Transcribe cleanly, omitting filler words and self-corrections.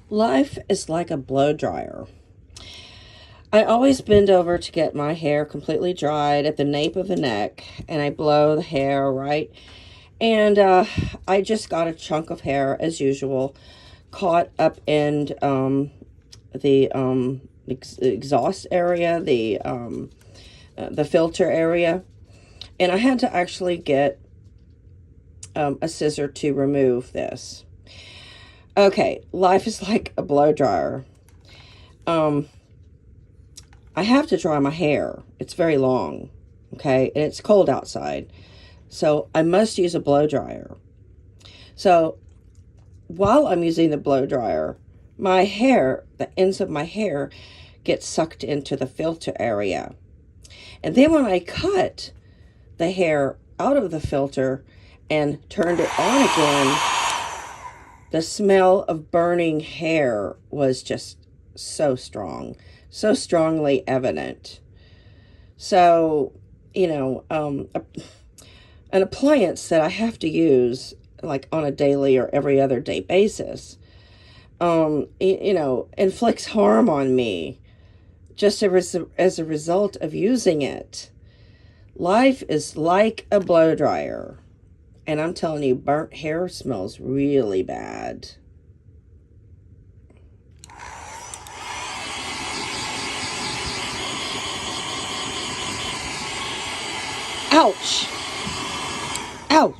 Life is like a blow dryer. I always bend over to get my hair completely dried at the nape of the neck, and I blow the hair, right? And I just got a chunk of hair, as usual, caught up in the exhaust area, the filter area. And I had to actually get a scissor to remove this. Okay, life is like a blow dryer. Um, I have to dry my hair. It's very long, okay, and it's cold outside. So I must use a blow dryer. So while I'm using the blow dryer, my hair, the ends of my hair, get sucked into the filter area. And then when I cut the hair out of the filter and turned it on again, the smell of burning hair was just so strong, so strongly evident. So, an appliance that I have to use like on a daily or every other day basis, inflicts harm on me just as a result of using it. Life is like a blow dryer. And I'm telling you, burnt hair smells really bad. Ouch! Ow!